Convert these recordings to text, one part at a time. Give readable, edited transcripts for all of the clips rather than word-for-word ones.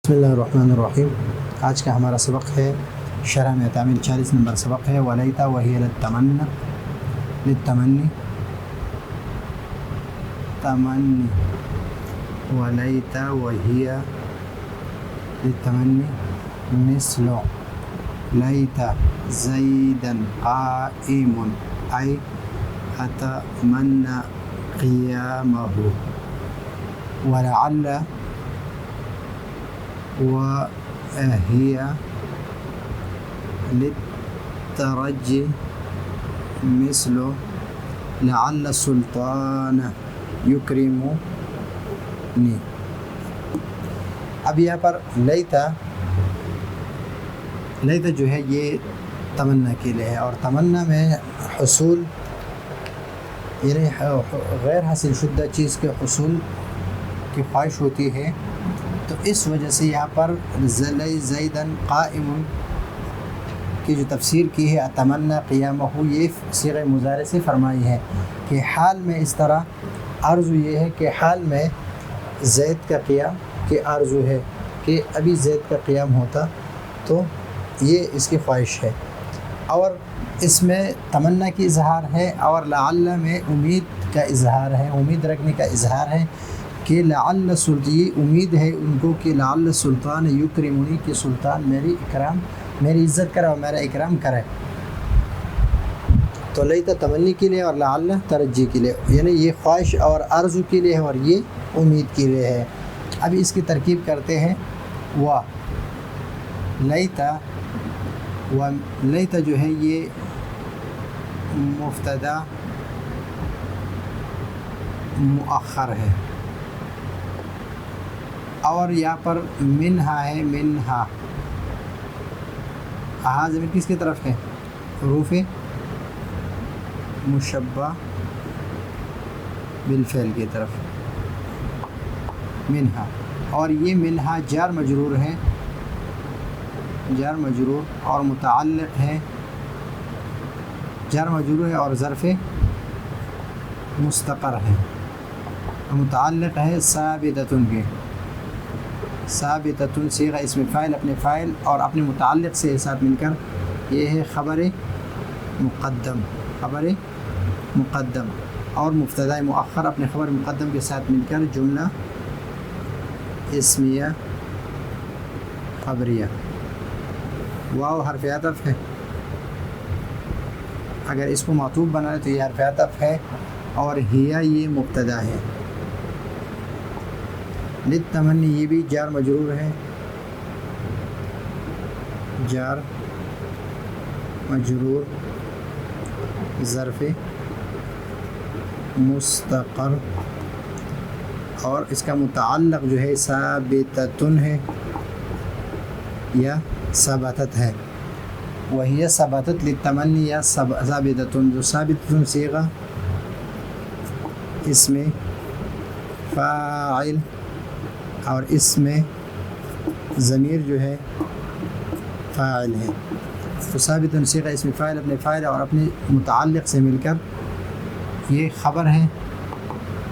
بسم اللہ الرحمن الرحیم۔ آج کا ہمارا سبق ہے شرح میں تعمیل 40 نمبر سبق ہے ولیتا وہی للتمنی ولیتا وہی للتمنی مثل لیتا زیدا قائم ای اتمنى قیامه ولعل وهي للترجي مثل لعل السلطان يكرمني۔ اب یہاں پر لیتا جو ہے یہ تمنا کے لیے ہے، اور تمنا میں حصول یعنی غیر حاصل شدہ چیز کے حصول کی خواہش ہوتی ہے، تو اس وجہ سے یہاں پر زیدن قائم کی جو تفسیر کی ہے اتمنى قیامہ، یہ صیغہ مضارع سے فرمائی ہے کہ حال میں اس طرح آرزو یہ ہے کہ حال میں زید کا قیام کی آرزو ہے کہ ابھی زید کا قیام ہوتا تو یہ اس کی خواہش ہے، اور اس میں تمنا کی اظہار ہے، اور لعل میں امید کا اظہار ہے، امید رکھنے کا اظہار ہے کہ لعل یہ امید ہے ان کو کہ لعل سلطان یکرمنی، کہ سلطان میری عزت کرے اور میرا اکرام کرے۔ تو لیتا تمنی کے لیے اور لعل ترجی کے لیے، یعنی یہ خواہش اور آرزو کے لیے ہے اور یہ امید کے لیے ہے۔ اب اس کی ترکیب کرتے ہیں لیتا جو ہے یہ مبتدا مؤخر ہے، اور یہاں پر منہا ہے، منہا ضمیر کس کی طرف ہے؟ حروف مشبہ بالفعل کی طرف، منہا، اور یہ منہا جار مجرور ہے، جار مجرور اور متعلق ہے، جار مجرور ہے اور ظرف مستقر ہے، متعلق ہے ثابتۃ کے، ثابتۃ صیغہ اسم فاعل اپنے فاعل اور اپنے متعلق سے ساتھ مل کر یہ ہے خبر مقدم، خبر مقدم، اور مبتدا مؤخر اپنے خبر مقدم کے ساتھ مل کر جملہ اسمیہ خبریہ۔ واو حرف عطف ہے، اگر اس کو معطوف بنائے تو یہ حرف عطف ہے، اور ہیا یہ مبتدا ہے، للتمنی یہ بھی جار مجرور ہے، جار مجرور ظرف مستقر، اور اس کا متعلق جو ہے ثابتۃ ہے یا ثبتت ہے، وہی ثبتت للتمنی یا ثابتۃ، جو ثابتۃ صیغہ اس میں فاعل اور اس میں ضمیر جو ہے فاعل ہے، تو ثابت صیغہ اس میں فاعل اپنے فاعل اور اپنے متعلق سے مل کر یہ خبر ہے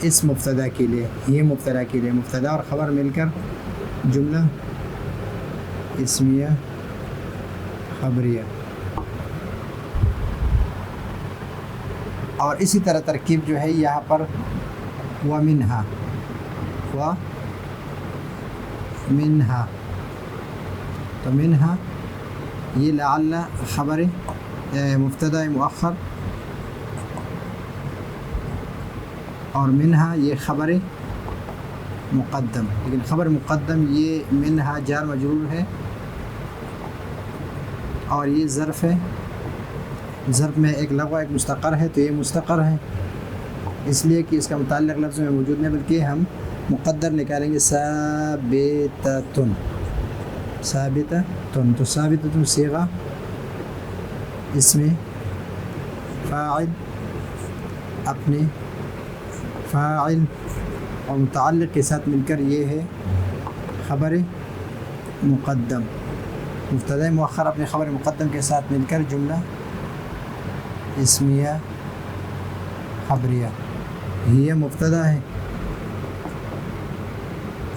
اس مبتدا کے لیے، یہ مبتدا کے لیے مبتدا اور خبر مل کر جملہ اسمیہ خبریہ۔ اور اسی طرح ترکیب جو ہے یہاں پر ومنہا تو منہا یہ لعل خبر مبتدا مؤخر، اور منہا یہ خبر مقدم، لیکن خبر مقدم یہ منہا جار مجرور ہے، اور یہ ظرف ہے، ظرف میں ایک لغو ایک مستقر ہے، تو یہ مستقر ہے اس لیے کہ اس کا متعلق لفظ میں موجود نہیں، بلکہ ہم مقدر نکالیں گے ثابتۃ، تو ثابتۃ صیغہ اس میں فاعل اپنے فاعل اور متعلق کے ساتھ مل کر یہ ہے خبر مقدم، مبتدا مؤخر اپنے خبر مقدم کے ساتھ مل کر جملہ اسمیہ خبریہ، یہ مبتدا ہے،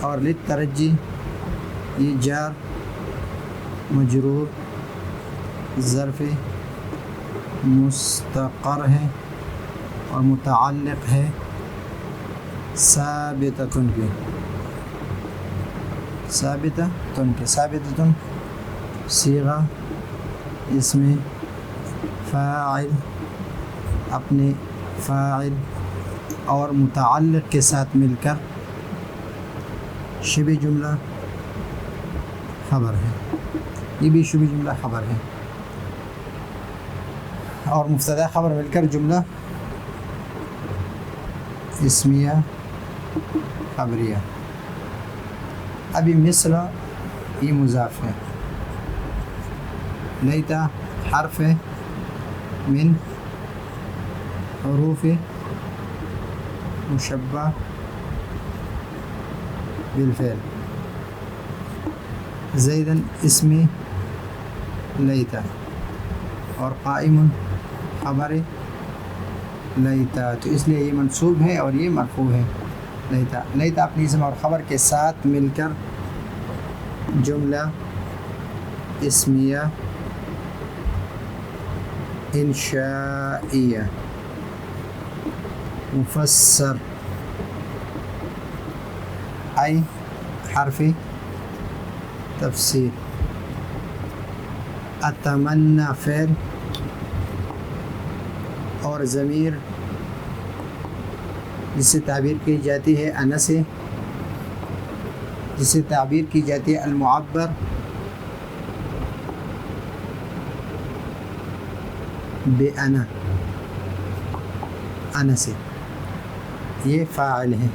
اور للترجی یہ جار مجرور ظرف مستقر ہے اور متعلق ہے ثابتۃن کے، ثابتۃن کے، ثابتۃن صیغہ اسم فاعل، اپنے فاعل اور متعلق کے ساتھ مل کر شبہ جملہ خبر ہے، یہ بھی شبہ جملہ خبر ہے، اور مبتدا خبر مل کر جملہ اسمیہ خبریہ۔ ابھی مثل یہ مضاف ہے، لیتا حرف من حروف مشبہ بالفعل، زیدن اسم لیتا، اور قائم خبر لیتا، تو اس لیے یہ منصوب ہے اور یہ مرفوع ہے۔ لیتا، لیتا اپنی اسم اور خبر کے ساتھ مل کر جملہ اسمیہ انشائیہ مفسر، ای حرف تفسیر، اتمنى فعل اور ضمیر جس سے تعبیر کی جاتی ہے انا سے، جس سے تعبیر کی جاتی ہے المعبر بأنا، انا سے، یہ فاعل ہے،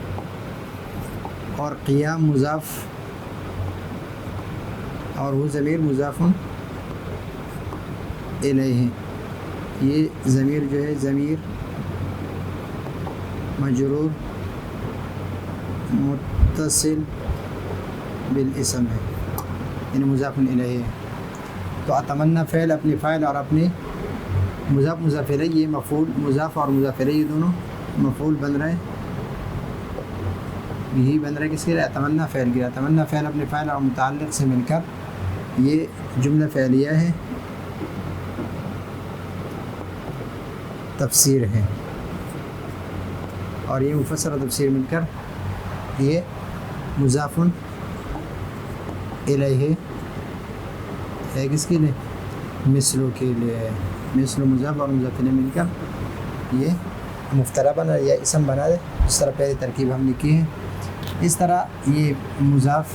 اور قیام مضاف اور وہ ضمیر مضاف الیہ، یہ ضمیر جو ہے ضمیر مجرور متصل بالاسم ہے، یعنی مضاف الیہ ہے۔ تو اتمنى فعل اپنے فاعل اور اپنے مضاف الیہ، یہ مفعول، مضاف اور مضاف الیہ یہ دونوں مفعول بن رہے، یہی بن رہے کس کے لیے؟ اتمنى فعل کے لیے۔ اتمنى فعل اپنے فاعل اور متعلق سے مل کر یہ جملہ فعلیہ ہے، تفسیر ہے، اور یہ مفسر اور تفسیر مل کر یہ مضاف الیہ ہے، کس کے لیے؟ مثلوں کے لیے، مثل مضاف اور مضاف الیہ مل کر یہ مبتدا بنا یا اسم بنا دے، اس طرح پہلی ترکیب ہم نے کی ہے۔ اس طرح یہ مضاف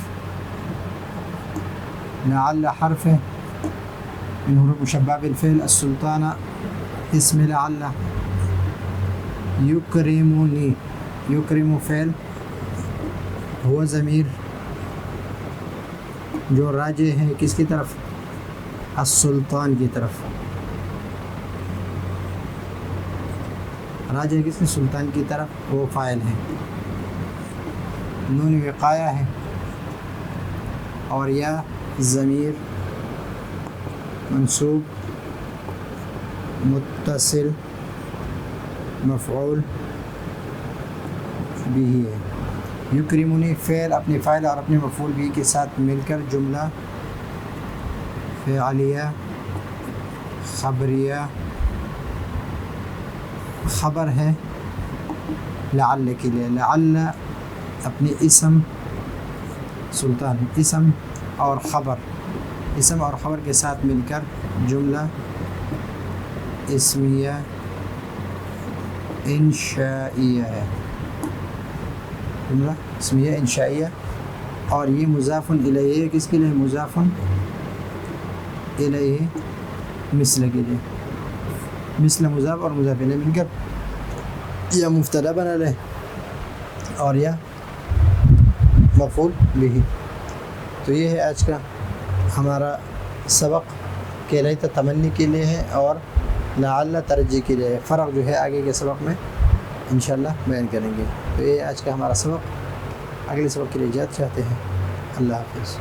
لعل حرف من حروف مشبہ بالفعل، السلطان اسم لعل، یکرمنی، یکرم فعل ہوا ضمیر جو راجع ہے کس کی طرف؟ السلطان کی طرف، راجع کس کی؟ سلطان کی طرف، وہ فاعل ہے، نون وقایہ ہے، اور یا ضمیر منصوب متصل مفعول بھی ہے۔ یکرمنی فعل اپنے فاعل اور اپنے مفعول بھی کے ساتھ مل کر جملہ فعلیہ خبریہ خبر ہے لعل کے لیے۔ لعل اپنی اسم سلطان، اسم اور خبر، اسم اور خبر کے ساتھ مل کر جملہ اسمیہ انشائیہ ہے، جملہ اسمیہ انشائیہ، اور یہ مضاف الیہ کس کے لیے؟ مضاف الیہ مثل کے لیے، مثل مضاف اور مضاف الیہ مل کر یا مبتدا بنا لے اور یا مفعول بھی۔ تو یہ ہے آج کا ہمارا سبق کہ لیتا تمنی کے لیے ہے اور لعل ترجی کے لیے ہے۔ فرق جو ہے آگے کے سبق میں انشاءاللہ بیان کریں گے۔ تو یہ آج کا ہمارا سبق، اگلے سبق کے لیے اجازت چاہتے ہیں۔ اللہ حافظ۔